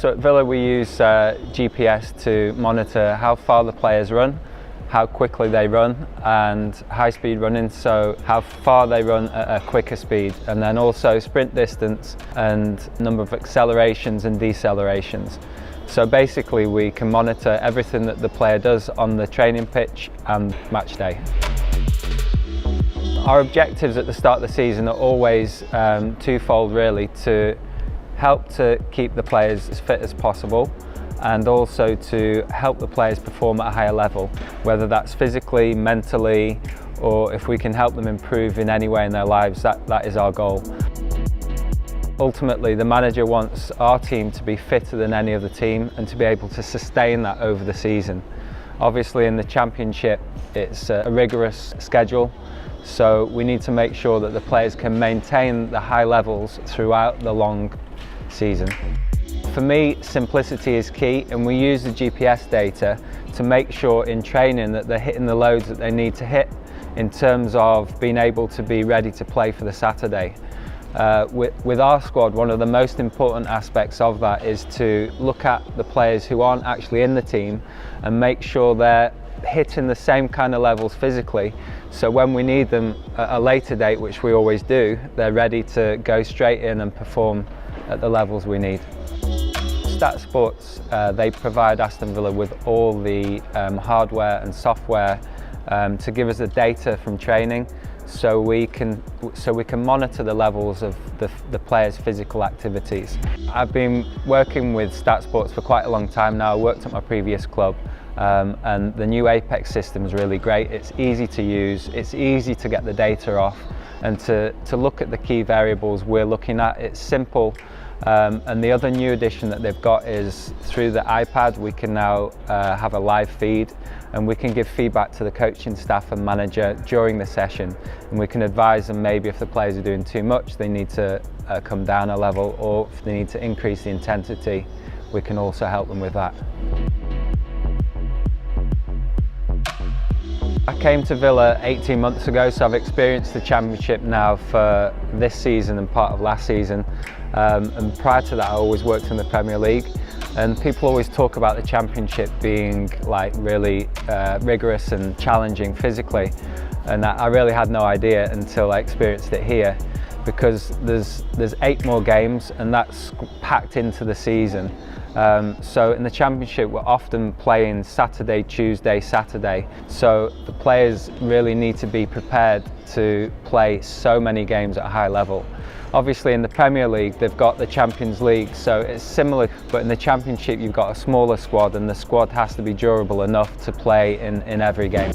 So at Villa we use GPS to monitor how far the players run, how quickly they run, and high-speed running, so how far they run at a quicker speed, and then also sprint distance and number of accelerations and decelerations. So basically we can monitor everything that the player does on the training pitch and match day. Our objectives at the start of the season are always twofold really: to help to keep the players as fit as possible, and also to help the players perform at a higher level, whether that's physically, mentally, or if we can help them improve in any way in their lives. That is our goal. Ultimately, the manager wants our team to be fitter than any other team and to be able to sustain that over the season. Obviously in the Championship it's a rigorous schedule, so we need to make sure that the players can maintain the high levels throughout the long season. For me, simplicity is key, and we use the GPS data to make sure in training that they're hitting the loads that they need to hit in terms of being able to be ready to play for the Saturday. With our squad, one of the most important aspects of that is to look at the players who aren't actually in the team and make sure they're hitting the same kind of levels physically, so when we need them at a later date, which we always do, they're ready to go straight in and perform at the levels we need. STATSports, they provide Aston Villa with all the hardware and software to give us the data from training, so we can monitor the levels of the players' physical activities. I've been working with STATSports for quite a long time now. I worked at my previous club, and the new Apex system is really great. It's easy to use, it's easy to get the data off, and to look at the key variables we're looking at. It's simple. And the other new addition that they've got is through the iPad we can now have a live feed, and we can give feedback to the coaching staff and manager during the session, and we can advise them maybe if the players are doing too much, they need to come down a level, or if they need to increase the intensity, we can also help them with that. I came to Villa 18 months ago, so I've experienced the Championship now for this season and part of last season. And prior to that I always worked in the Premier League, and people always talk about the Championship being like really rigorous and challenging physically, and I really had no idea until I experienced it here, because there's 8 more games and that's packed into the season. So in the Championship we're often playing Saturday, Tuesday, Saturday, so the players really need to be prepared to play so many games at a high level. Obviously in the Premier League they've got the Champions League, so it's similar, but in the Championship you've got a smaller squad, and the squad has to be durable enough to play in every game.